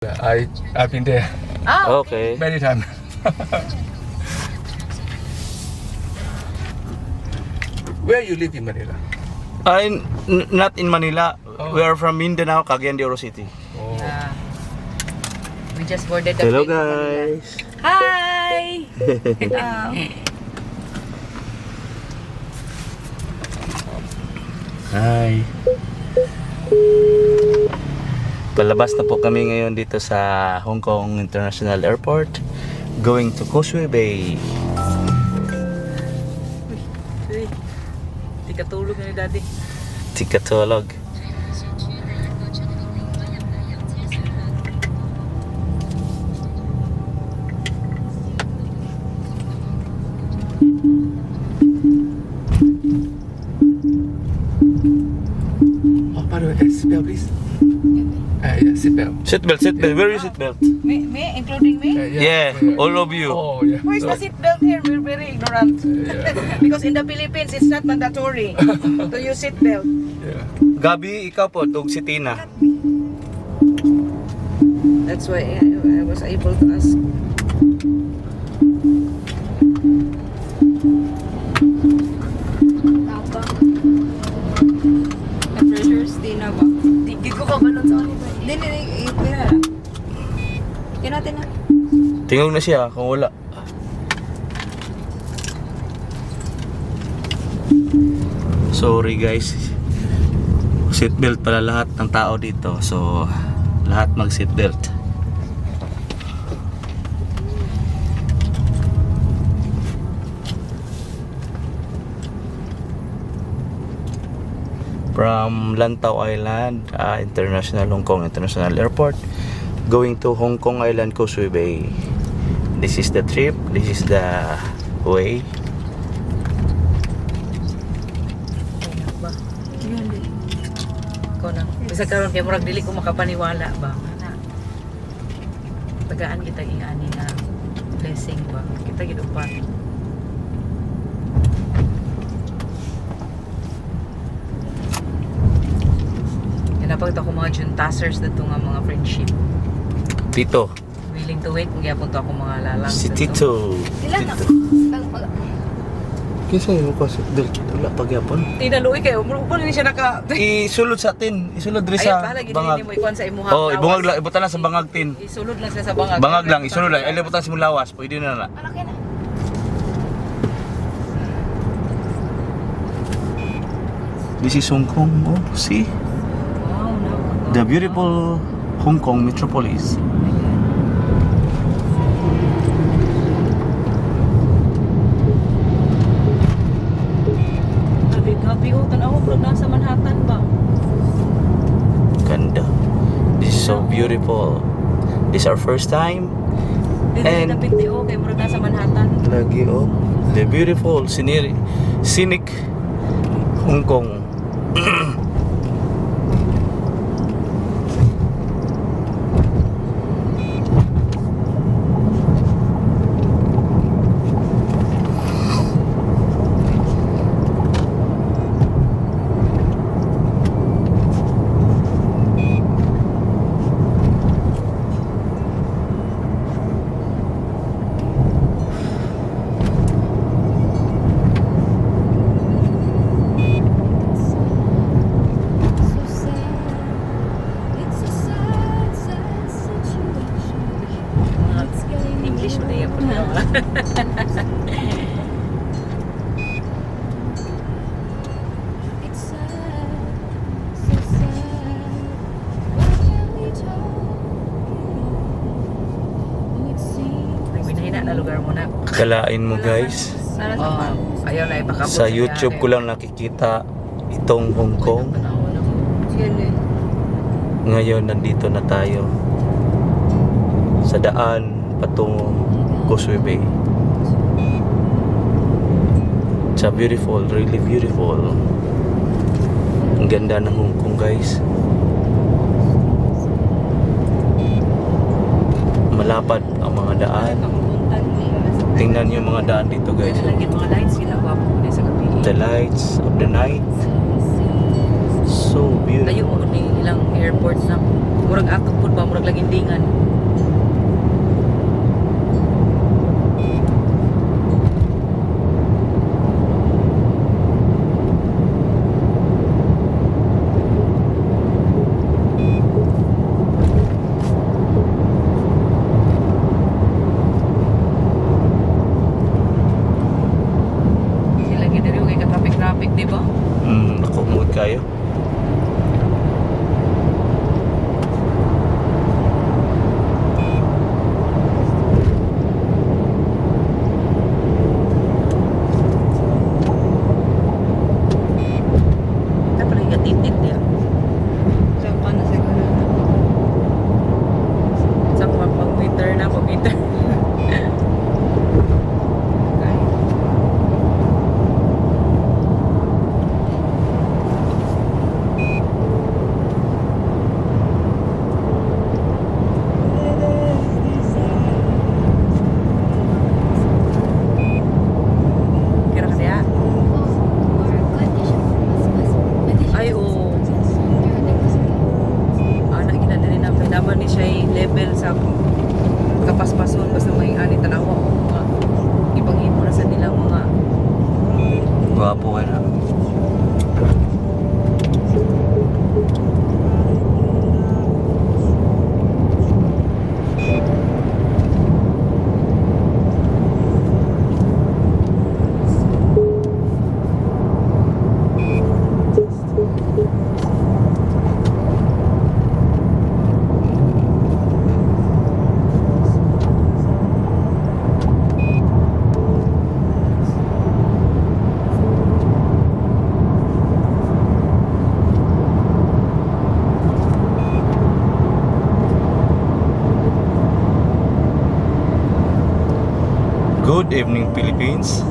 I've been there Okay. many times. Where you live in Manila? Not in Manila. Oh. We are from Mindanao, Cagayan de Oro City. Oh. We just boarded the Hello plane to Manila. guys. Hi! Hi. Palabas na po kami ngayon dito sa Hong Kong International Airport, going to Causeway Bay. Di katulog na ni Daddy. Tikatulog. Oh, by the way, seatbelt please. Yeah, seatbelt. Seatbelt, seatbelt. Where is seatbelt? Me, including me? Yeah, all of you. Oh, yeah. Where's the seatbelt here? We're very ignorant. Because in the Philippines, it's not mandatory to use seatbelt. Yeah. Gabi, ikaw po, tug si Tina. That's why I was able to ask. Pressures din na ba? Di ko kabalon sa kanila. Hindi, Yan natin na. Tingog na siya kung wala. Sorry guys. Seatbelt pala lahat ng tao dito. So, lahat mag seatbelt. From Lantau Island, International Hong Kong International Airport, going to Hong Kong Island Causeway Bay. This is the trip. This is the way. Ikaw na. Bisa karon kay murag dili ko makapaniwala ba. Tagaan kita ingani nga blessing ba. Kita gidupan. Napagod ako mga juntassers dito nga mga friendship. Tito. Willing to wait kung gyapon to ako mga lalang. Si dito. Tito. Ilan na? Kinsa yung ko seatbelt? Wala pagyapon. Tinaluoy kayo. Muro ko ni siya naka... Isulod sa tin. Isulod diri Ayun, sa bahala gini bangag. mo ikuan sa imuha. Oh, ibungag lang, ibutan lang sa bangag tin. Isulod lang siya sa bangag. Bangag lang, isulod lang. Ay, ibutan sa mong lawas. Pwede na na. Malaki na. This is Hong Kong. Oh, see? Wow, no. The beautiful Hong Kong metropolis. Gabi ko, tanaw ko nasa Manhattan ba? Ganda. This is so beautiful. This is our first time. Dito And- na PTO kay murag nasa Manhattan. Lagi oh. The beautiful scenic Hong Kong. English mo na yan po na. Nagminahina na lugar mo na. Kalain mo guys. Ayaw na ipakabot. Sa YouTube ko lang nakikita itong Hong Kong. Yan eh. Ngayon nandito na tayo sa daan patungong Causeway Bay. It's a beautiful, really beautiful. Ang ganda ng Hong Kong guys. Malapad ang mga daan. Tingnan niyo yung mga daan dito guys. Lagi mga lights, ginagawa po na sa gabi. The lights of the night. So beautiful. Layo mo ni ilang airport na. Murag ato pud ba, murag lagindingan. Sila gid diri kay ka-traffic, di ba? Nakumod kayo. Dapat lagi titit dia. Saka na siguro. Sa pag-winter na, pag-winter. Okay. Kira ka diya? Ay, oo. Anak ginadali na naman ni siya level sa kapaspason basta may ani tanawa o mga ipanghimo na sa nilang mga Gwapo ka na. Good evening, Philippines.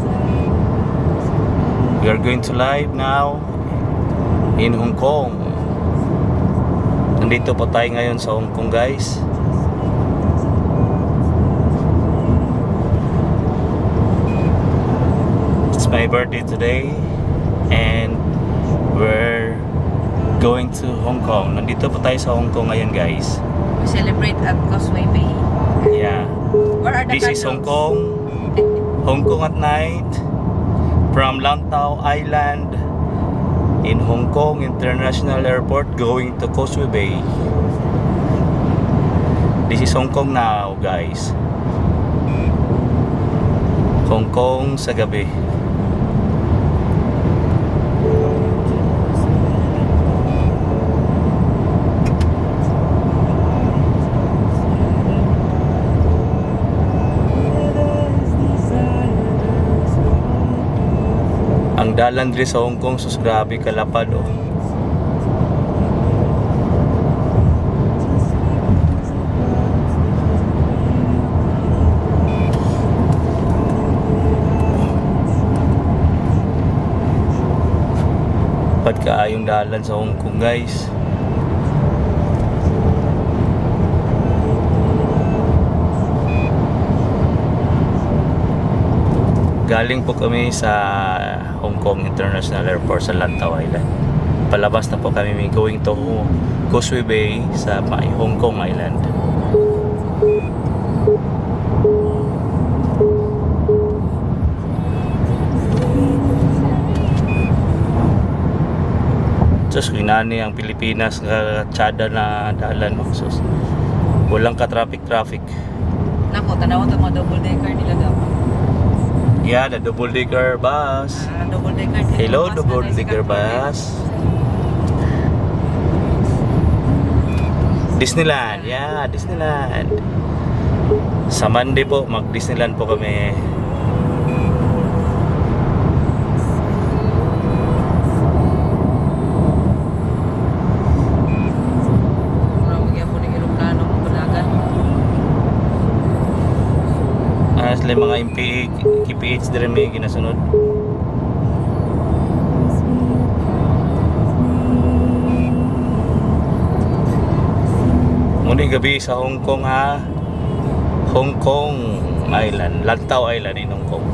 We are going to live now in Hong Kong. Nandito po tayo ngayon sa Hong Kong, guys. It's my birthday today and we're going to Hong Kong. Nandito po tayo sa Hong Kong ngayon, guys. we celebrate at Causeway Bay. Yeah. Where are the This is Hong candles? Kong. Hong Kong at night from Lantau Island in Hong Kong International Airport going to Causeway Bay. This is Hong Kong now, guys. Hong Kong sa gabi. Ang dalan diri sa Hong Kong, sus grabe kalapad oh. Kaayong dalan sa Hong Kong, guys. Galing po kami sa Hong Kong International Airport sa Lantau Island. Palabas na po kami going to Causeway Bay sa Hong Kong Island. Sus, ginani ang Pilipinas tsada na dalan mo. Sus, walang ka-traffic. Nako, tanawa ito mga double decker nila dapat. Yeah, the double decker bus. Double decker. Hello, double decker bus. Disneyland, yeah, Disneyland. Sa Monday po, mag-Disneyland po kami. Sila mga KPH din may ginasunod. Muna gabi sa Hong Kong ha. Hong Kong Island, Lantau Island in Hong Kong.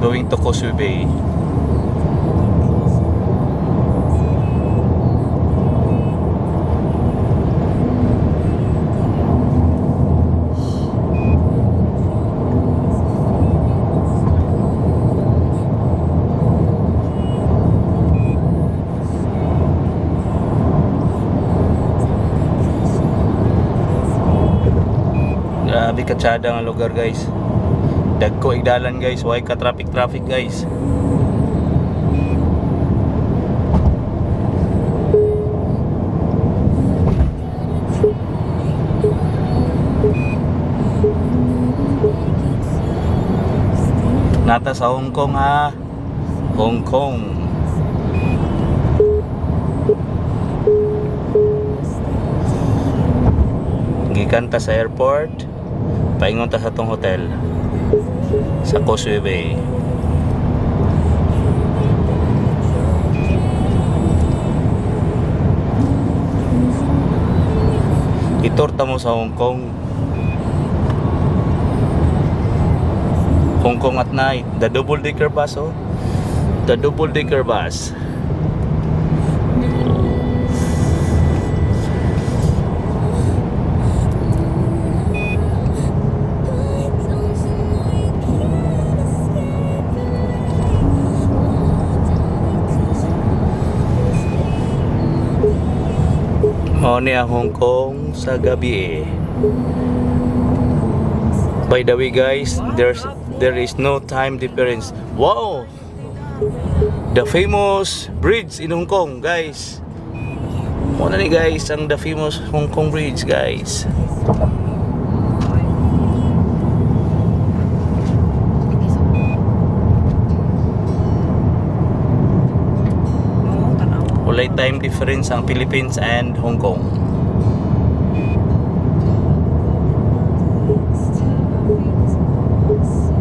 Going to Causeway Bay. Grabe katsada nga lugar guys. Dagko igdalan guys, way ka traffic guys. Nata sa Hong Kong ha. Hong Kong. Gikan ta sa airport, paingon ta sa tong hotel sa Causeway Bay. Itorta mo sa Hong Kong. Hong Kong at night, the double decker bus oh. The double decker bus. Mao ni ang Hong Kong sa gabi eh. By the way guys, there is no time difference. Wow! The famous bridge in Hong Kong guys. Muna ni guys ang the famous Hong Kong bridge guys. Walay time difference ang Philippines and Hong Kong.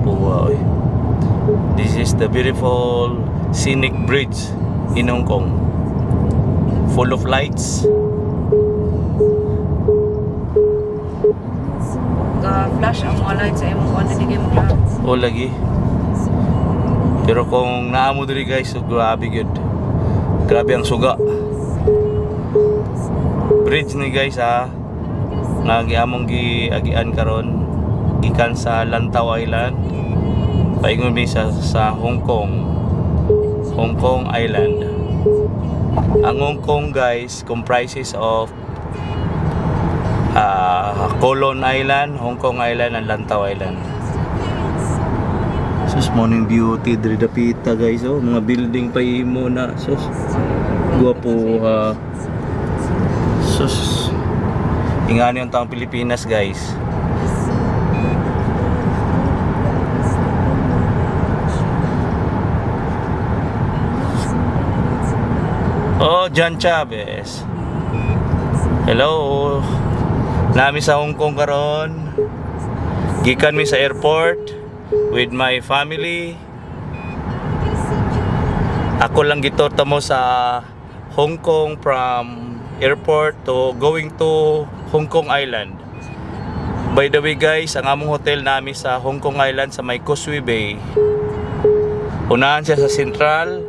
Wow. This is the beautiful scenic bridge in Hong Kong. Full of lights. Ka-flash ang mga lights sa imong kuan dili kay mag-flash. O lagi. Pero kung naamo diri guys, so grabe good. Grabe ang suga. Bridge ni guys ha. Nagiamong giagian karon gikan sa Lantau Island. Paingon mi sa Hong Kong. Hong Kong Island. Ang Hong Kong guys comprises of Kowloon Island, Hong Kong Island, and Lantau Island. Sus morning beauty diri dapita guys oh, mga building pa imo na. Sus guwapo sus ingani yung taong Pilipinas guys. Oh, John Chavez. Hello. Nami sa Hong Kong karon. Gikan mi sa airport with my family. Ako lang gitorta mo sa Hong Kong from airport to going to Hong Kong Island. By the way guys, ang among hotel nami sa Hong Kong Island sa may Causeway Bay. Unahan siya sa Central,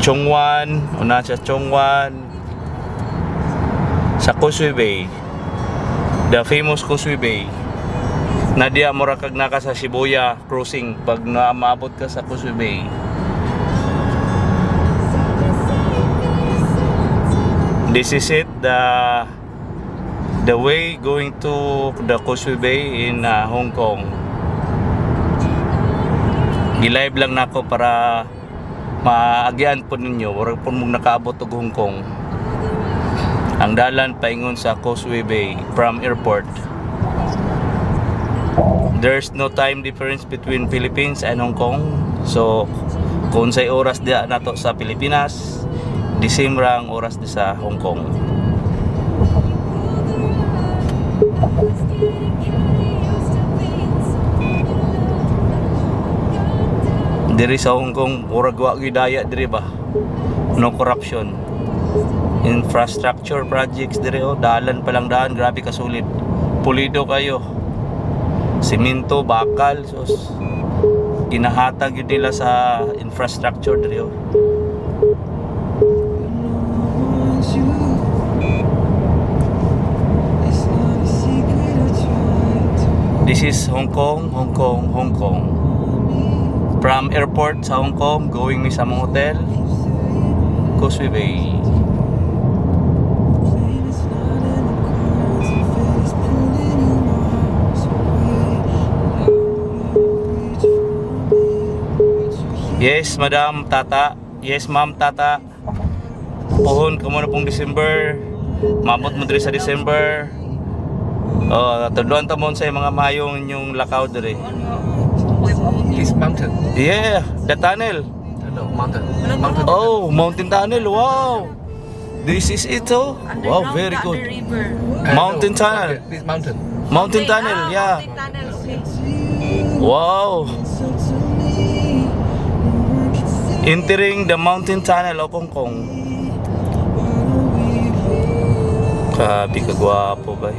Chong Wan, unahan siya Chong Wan, sa Causeway Bay, the famous Causeway Bay. Nadia morakag naka sa Shibuya crossing pag maabot ka sa Causeway Bay. This is it, the way going to the Causeway Bay in Hong Kong. Gi-live lang nako para maagyan po ninyo wala po mong nakaabot og Hong Kong. Ang dalan paingon sa Causeway Bay from airport. There's no time difference between Philippines and Hong Kong. So kung say oras dia nato sa Pilipinas, the same ra ang oras di sa Hong Kong. Diri sa Hong Kong murag wa gyud daya diri ba. No corruption. Infrastructure projects diri oh, dalan pa lang daan, grabe ka sulit. Pulido kayo. Simento, bakal, sos. Ginahatag yun nila sa infrastructure diri oh. This is Hong Kong, Hong Kong, Hong Kong. From airport sa Hong Kong, going mi sa mga hotel, Causeway Bay. Yes, madam, tata. Yes, ma'am, tata. Puhon ka muna pong December. Mamot mo diri sa December. Oh, tudloan ta mo sa mga mayong yung lakaw diri. This mountain. Yeah, the tunnel. No, mountain. Mountain. Oh, mountain tunnel. Wow. This is it, oh. Wow, very good. River. Mountain no, tunnel. okay, this mountain. Mountain tunnel, yeah. Mountain tunnel, okay. Wow. Entering the mountain tunnel of Hong Kong. Grabe ka gwapo ba?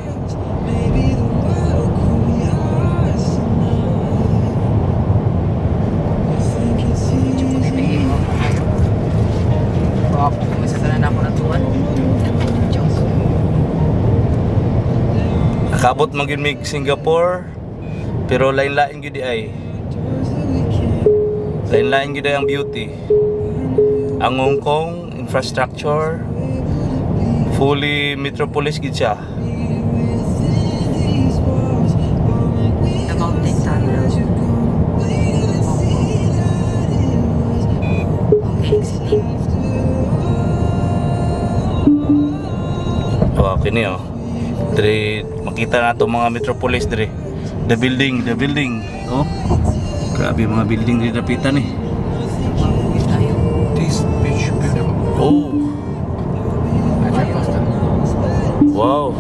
Wapo kung isa na ako natuwan. Joke. Nakabot man gyud mig Singapore, pero lain-lain gyud di ay. Lain-lain gyud ay ang beauty. Ang Hong Kong infrastructure fully metropolis gid siya. The mountain tunnel. Okay, exciting. Oh, kini oh. Diri makita na to mga metropolis diri. The building. Oh. Grabe mga building diri dapitan eh. Tayo. This beach beautiful. Oh, I drive faster. wow.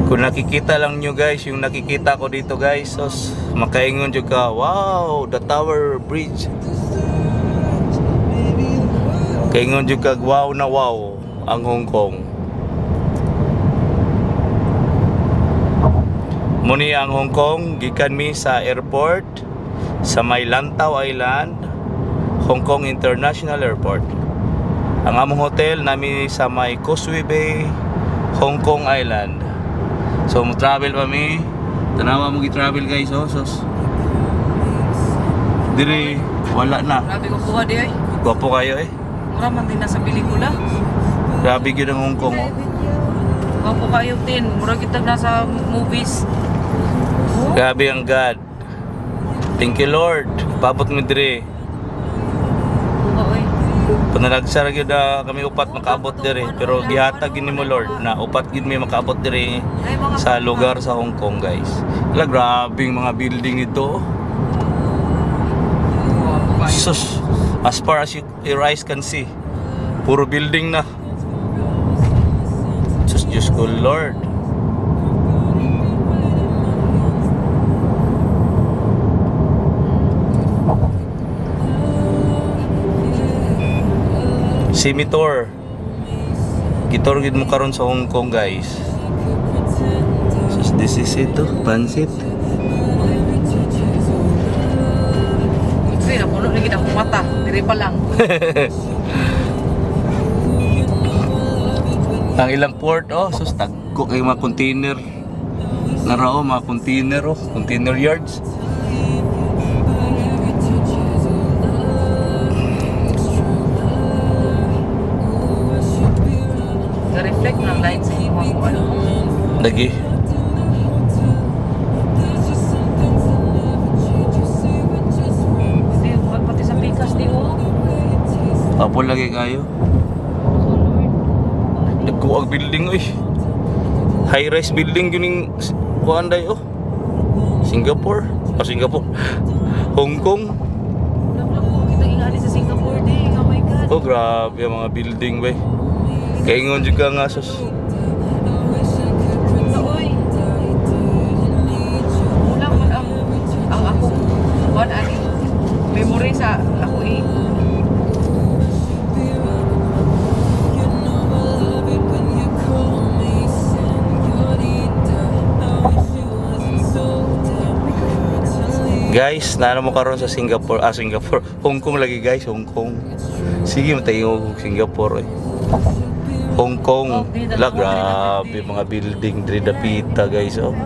Kung nakikita lang nyo guys, yung nakikita ko dito guys, sos, makaingon jud ka, wow, the Tower Bridge. Kaingon jud ka, wow na wow, ang Hong Kong. Muni ang Hong Kong, gikan mi sa airport, sa may Lantau Island, Hong Kong International Airport. Ang among hotel nami sa may Causeway Bay, Hong Kong Island. So mo travel pa mi. Tanawa mo gi-travel guys, oh. Sos. Diri wala na. Grabe ko kuha di ay. Gwapo kayo eh. Mura man din nasa pelikula. Grabe gyud ang Hong Kong, oh. Wapo kayo tin. Mura kita nasa movies. Grabe ang God. Thank you Lord. Pabot mi diri. Oo eh. Panalagsar gyud na kami upat makaabot diri, pero gihatag gid nimo Lord na upat gid mi makaabot diri sa lugar sa Hong Kong guys. Wala, grabing mga building ito. Sus, as far as your eyes can see, puro building na. Sus, Diyos ko Lord. Simitor. Gitor gid mo karon sa Hong Kong guys. Sus, this is it, oh, pansit. Kasi napuno na kita akong mata. Diri pa lang. Ang ilang port, oh, sus, tagko kay mga container. Narao, mga container, oh, container yards. Ga-reflect ng light sa iwan ko. Ano? Lagi. Di, pati sa pikas di mo. Apo lagi kayo. Dagko ang building, oy. High-rise building yun yung kuanday, oh. Singapore. Oh, Singapore. Hong Kong. Lang po kita ingani sa Singapore di. Oh my God. Oh, grabe ang mga building, bay. Kaingon juga nga, sus. Oy. Wala man ang akong one ani memory sa ako eh. Guys, naano mo karon sa Singapore, Singapore. Hong Kong lagi guys, Hong Kong. Sige, matayo Singapore, eh. Hong Kong. Wala, grabe mga building diri dapita guys, oh.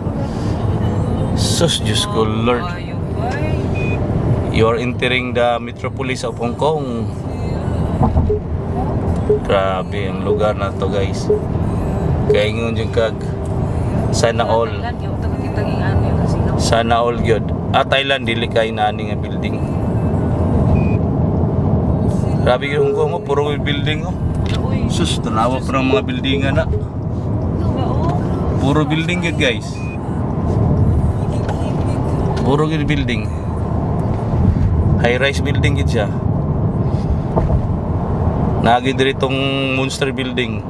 Sus, Diyos ko Lord. Ayun, boy. You are entering the metropolis of Hong Kong. Grabe ang lugar na to guys. Kaingon yung kag sana all. Lan, yung kita ingani. Sana all good. Thailand dili kay nani nga building. Grabe yung Hong Kong mo, puro building oh. Uy, Sus, tanawa pa ng mga buildingan na. oo. Puro building yun guys. Puro yun building. High-rise building yun siya. Nagi diri tong monster building.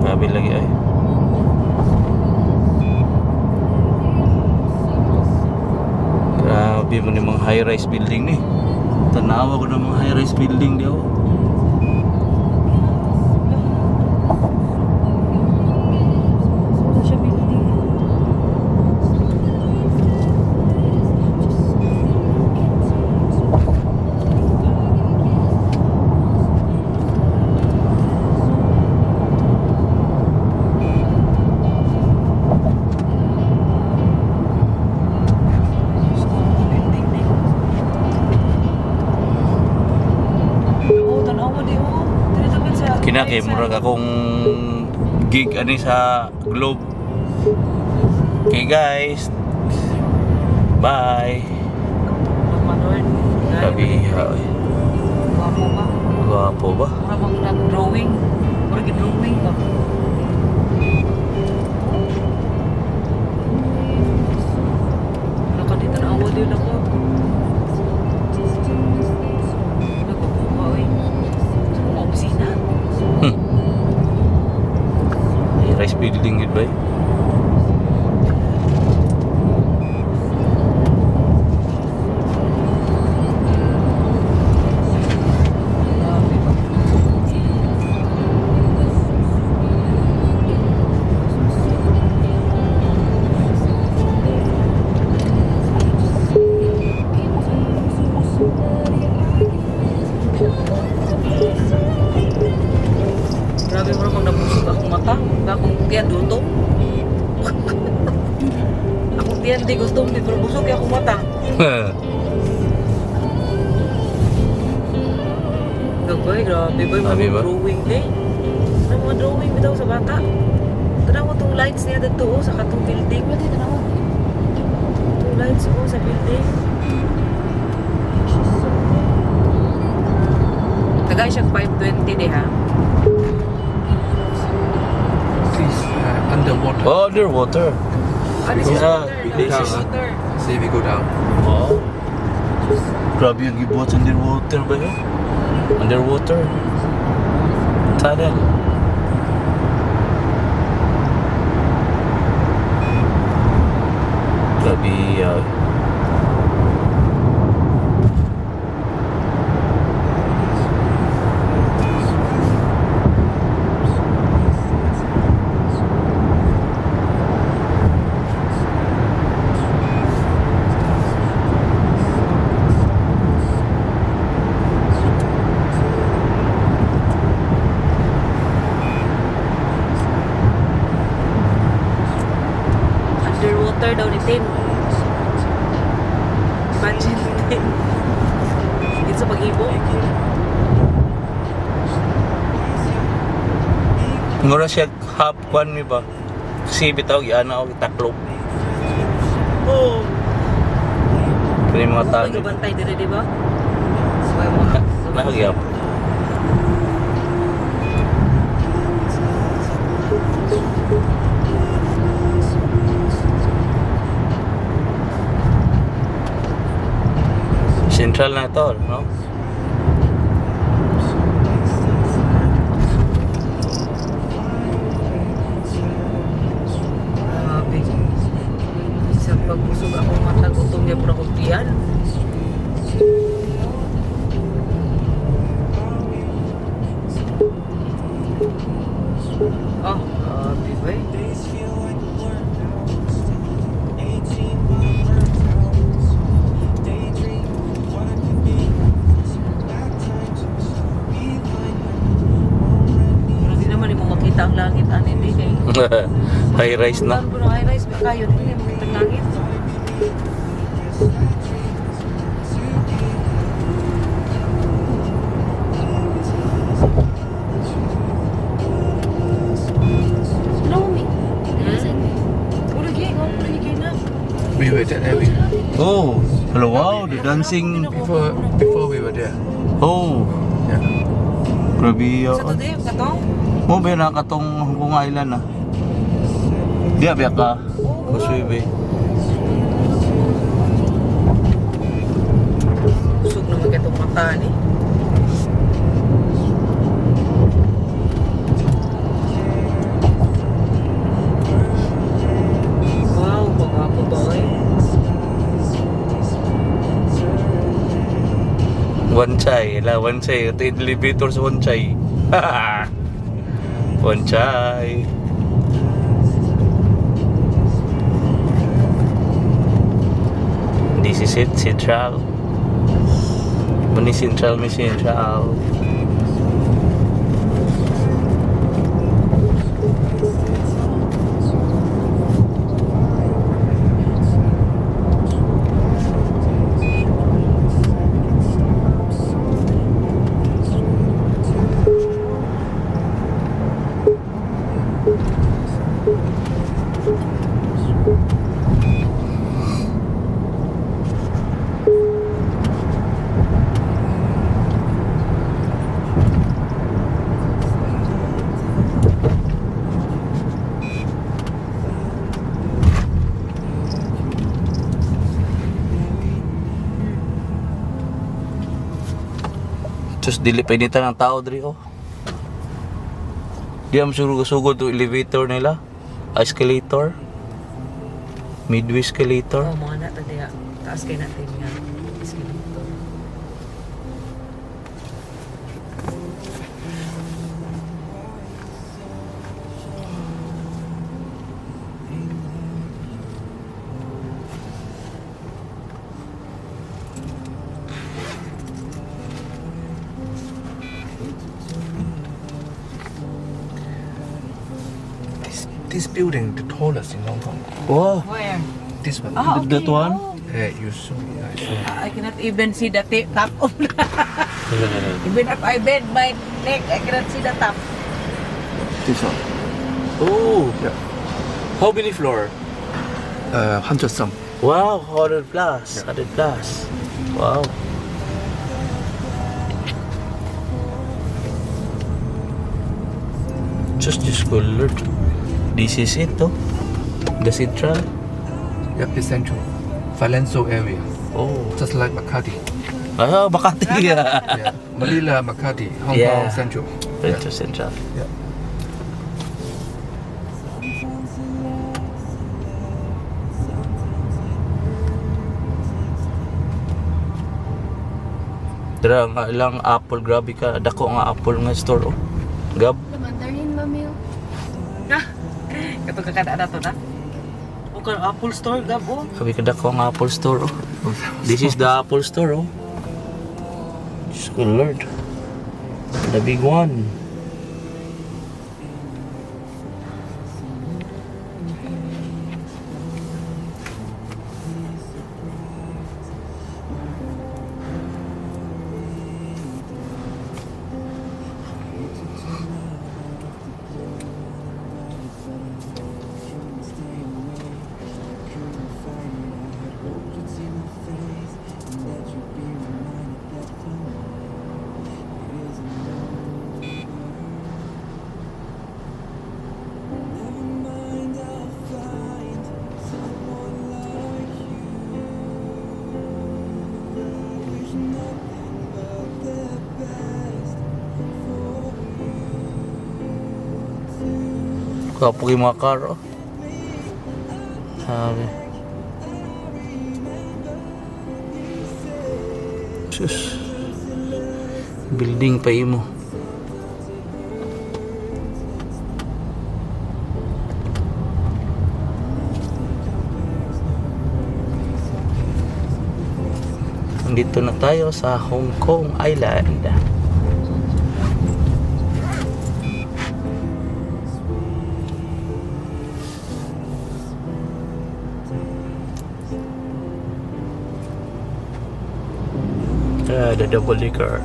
Grabe lagi ay. Grabe mo ni mga high-rise building ni. Tanawa ko ng mga high-rise building di ako. Kinakay murag akong gig ani sa Globe. Okay guys. Bye. Grabe ay. Gwapo ba? Gwapo ba? Mura bang nag-drawing? Mura gi-drawing ba? Naka dito na awa din ako. Nagkukuha eh. Sa mga opisina. High-rise building yun ba? Grabe ba? Grabe mo naman nabusog akong mata. Akong tiyan dutong. Akong tiyan di gustong di pero busog kaya akong mata. Gagawin, grabe ba Grabe yung ba? mga drawing di? Ano mga drawing bitaw sa bata? Tanaw mo itong lights niya dito sa katong building. Pwede tanaw mo. Itong lights sa building. Tagay siya 520 di ha? Please, underwater. Oh, underwater. This is Yeah, water. this This is- is water. See if we go down. Oh. Grabe yung gibuhat sa underwater ba yun? Underwater. Tunnel. Grabe Underwater daw ni Tin. Imagine Tin. Dito sa pag-ibo. Ngura siya half kwan mi ba? Kasi bitaw giana og taklop. Oh. Kani mga Ako tao. nagabantay dire, di ba? May mga... Nakagyap. Central na to, no? Grabe. Sa pagbusog ako mata, gutom niya pura kong tiyan. Oh, grabe ba eh. Pero di naman mo makita ang langit, ano hindi kay High rise na. Ulan ko ng high rise. Baka yun. Hindi mo kitang langit. Naomi. Ulan kayo. Ulan kayo na. We were that area Oh, hello, wow, the dancing. before we were there. Oh, Yeah. grabe. Sa today, katong? Mo ba na katong Hong Kong Island ah? Di abya ka. Masuibe. Usog naman katong mata ni. Wow, mga po ba eh? Wanchay, Wanchay. Ito yung elevator sa Wanchay. Wanchay. This is it, Central. Mani Central, may Central. Just dili pa inita ng tao diri oh. Di am sugod to elevator nila. Escalator. Midway escalator. Oh, mga nata diya. Taas kayo natin nga. Escalator. This building, the tallest in Hong Kong. Wow. Where? This one. Ah, okay. That one? Oh. Yeah, you saw me. I saw you. I cannot even see the top of the... Even if I bend my neck, I cannot see the top. This one. Oh. Yeah. How many floor? 100 some. Wow, 100 plus. 100 plus. Wow. Just colored. This is it, oh. The Central. Yep, it's central. Valenzo area. Oh. Just like Makati. Ah, Makati. Yeah. Manila, Makati, Hong Yeah. Kong Central. Central, Central. Yeah. Dara nga ilang apple, grabe ka. Dako nga apple nga store, oh. Gab. Mandarin, mamil. Katong kakadaan na to na. O ka Apple Store, Gabo. Sabi ka dako nga apple store, oh. This is the apple store, oh. Just good Lord. The big one. Kapag yung mga car, oh. Sabi. Sus. Building pa imo. Nandito na tayo sa Hong Kong Island. The double decker.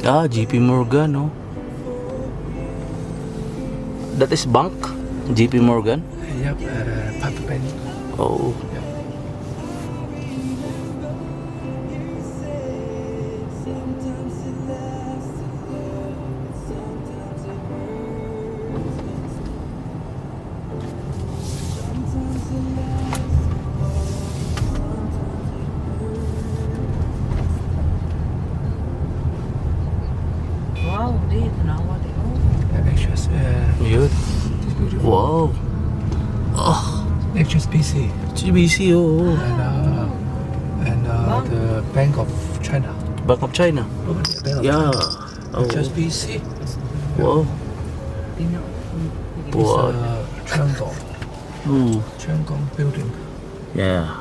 JP Morgan, no? That is bank? JP Morgan? Yep, part of bank. Oh. Yep. Wow, di, tanawa di. Oh. Extras, Yun. it's beautiful. Wow. Oh, Extras PC. GBC, oh. And Bank. the Bank of China. Bank of China. Over there, Bank of Yeah. China. Oh. Extras PC. Wow. Tingnan. It's Wow. Chuangdong. Ooh. Chuangdong building. Yeah.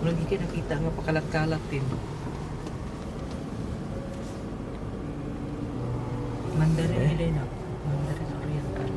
Lagi kayo nakita nga pakalat-kalat din. Mandarin nila na. Mandarin Oriental.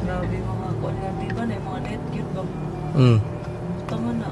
Grabe mga kuan nga di ba na yung mga net cute ba? Mm. Tama na.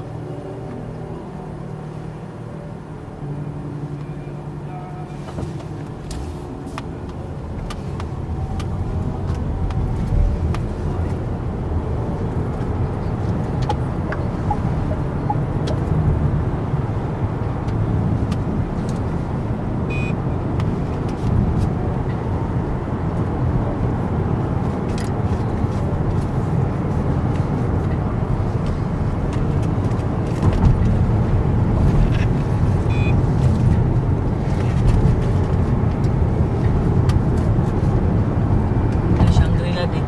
Yung Shangri-La di.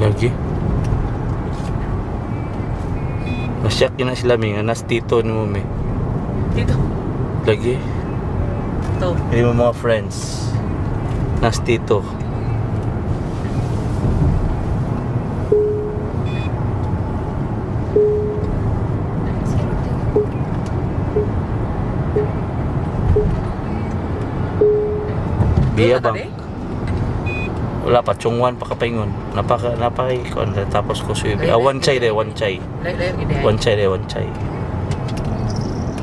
Lagi. Nasyak yun na sila, may nga. Nas tito ni mo, may. Dito. Lagi. Ito. Hindi mo mga friends. Nas tito. Biya Doon na ka, bang? di? Wala pa, chungwan pa kapaingon. Napaka tapos ko suyo. One chai de, one chai. Layo-layo gini ay. One chai de, one chai.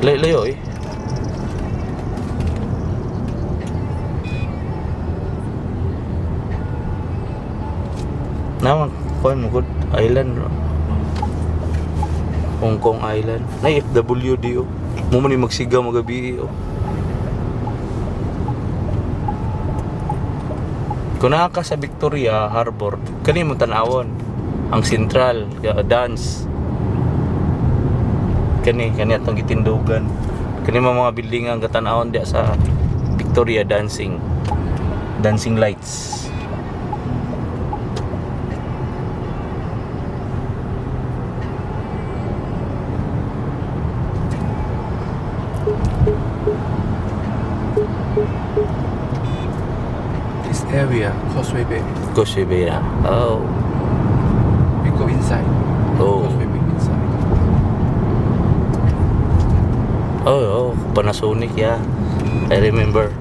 Layo eh. Naman, kuhan mo, good island. Hong Kong Island. Na FWD oh. Mo man yung magsigaw magabi oh. Kung naa ka sa Victoria Harbor, kani mo tanawon ang Central, dance. Kani atong gitindugan. Kani mga building ang gatanawon dia sa Victoria dancing lights. This area, Causeway Bay. Causeway Bay na. Oh. We go inside. Oh. Causeway Bay inside. Oh, Panasonic, yeah. I remember.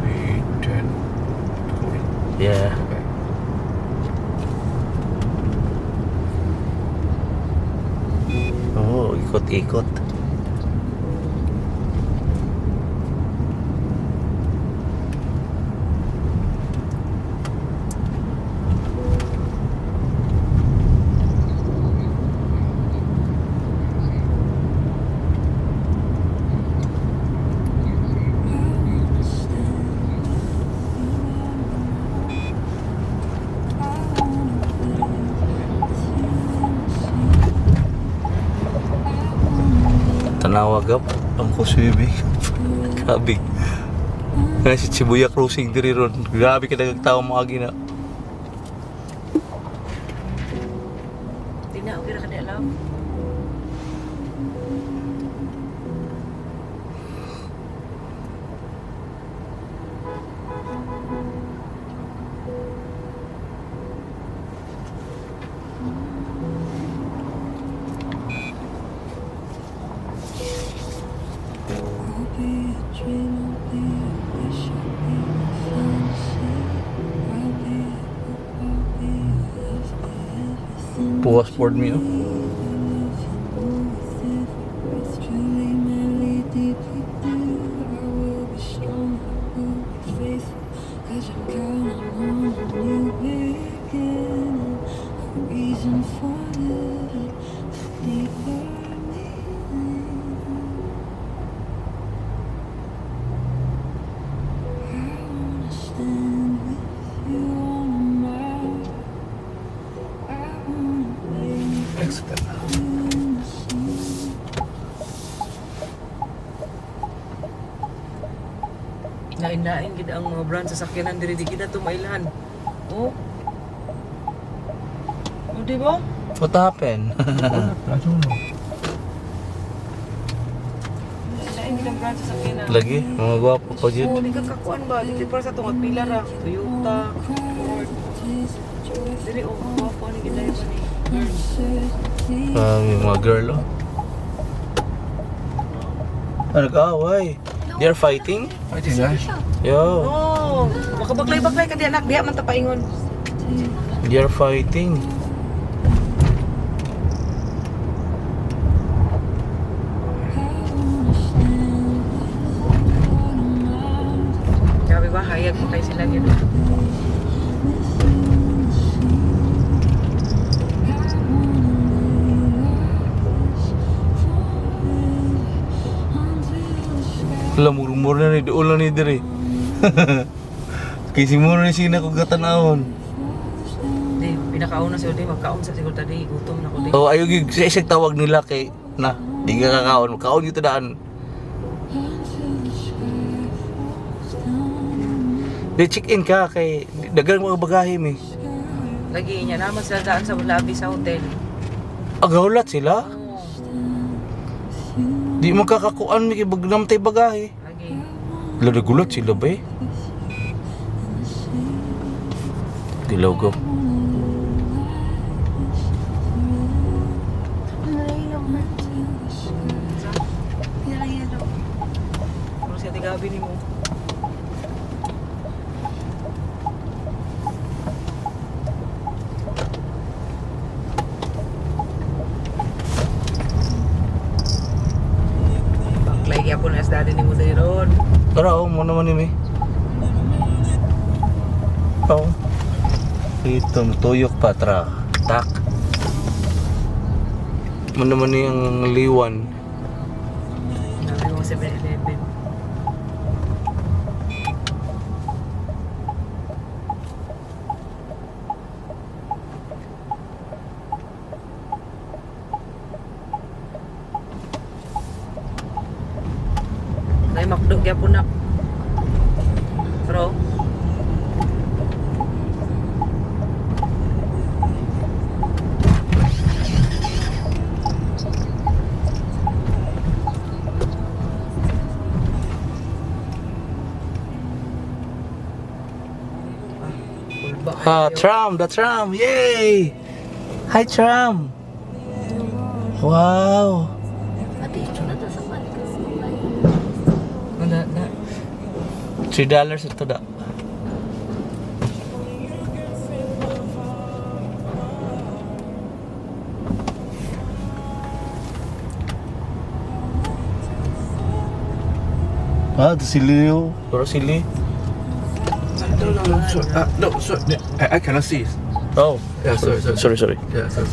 We turn Yeah. back. Oh, ikot-ikot. Tanawagap ang kuswibi. Grabe. Nga si Shibuya Crossing diri ron. Grabe ka nagtao mo agi na. Di na, okay na ka di alam. Puwas board me. Oh. Exit na. Nain-nain gid ang mga brand sa sakyanan diri di kita tumailan. Oh. Oh, di ba? What happened? I don't know. Nain gid ang brand sa sakyanan. Lagi, mga gwapo pa Oh, dyan. di ka kakuan ba? Di para sa tungot pila ra. Toyota, Ford. Dili oh, gwapo ni gid ba ni. Yung mga girl, oh. Nag-away. They're fighting? Fighting na. Yo, Oh, makabaklay-baklay ka di anak, diha man ta paingon. they're fighting. Grabe ba hayag mo kay sila gid. Wala, murmur na ni doon lang ni diri. Kasi mura ni sina ko gatanahon. Di pinakauna si Odi magkaon sa siguro tadi gutom na ko di. Oh, ayog yung sa isang tawag nila kay na, di ka kakaon. Kaon yung tadaan. Di check-in ka kay dagang mga bagahe mi. Lagi niya naman sila daan sa lobby sa hotel. Agawlat sila. Oh, Di magkakakuan mi kay bagnamtay bagahe. lagi. Ladagulat sila ba eh? Dilaw ko. Ano siya tigabi ni mo? Baklay kaya po na sa daddy ni mo dahil ron. Tara, oh, mo naman ni mi. Oh. Ito, tuyok pa, tra. Tak. Mo naman ni ang liwan. Sabi mo 7-Eleven. Dahil makdo kaya po na. Pero, Ah, tram, the tram, yay! Hi, tram! Wow! na. $3 ito da. Ah, ito si Leo. Pero si Lee. No, sorry. No, sorry. I cannot see. Oh, Yeah, sorry. sorry. Yeah, sorry.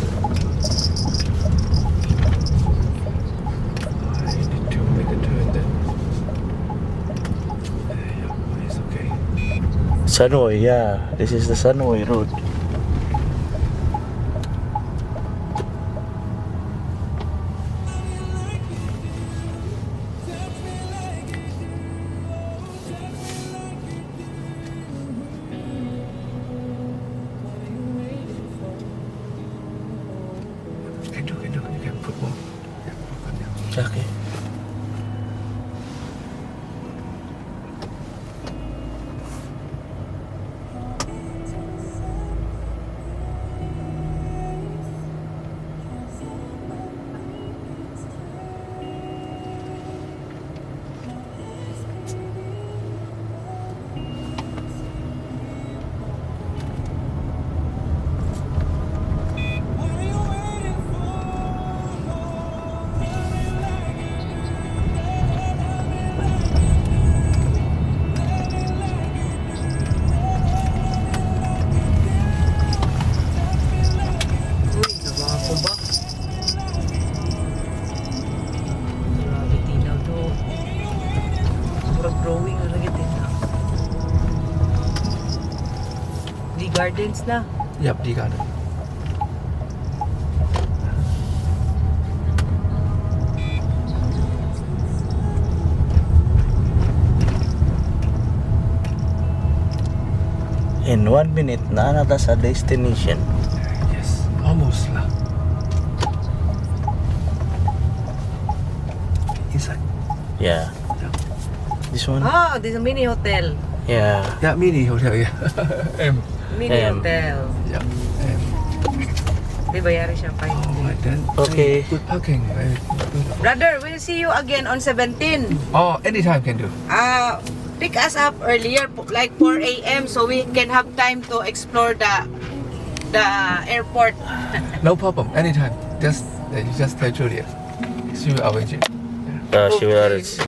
I need to make a turn then. Yeah, it's okay. Sunway, yeah. This is the Sunway road. Drawing na lagi din na. Di gardens na. Yep, you got it. In 1 minute na nata sa destination. Yes, almost lah. Inside. Yeah. This one? Ah, this is a mini hotel. Yeah. Yeah, mini hotel. Yeah. Mini hotel. Yeah. Di bayari siya pa. Alright then. Okay. Good parking. Very good. Brother, we'll see you again on 17. Oh, anytime can do. Pick us up earlier, like 4 a.m. so we can have time to explore the airport. No problem. Anytime. You just tell Julia. She will arrange it. She will arrange.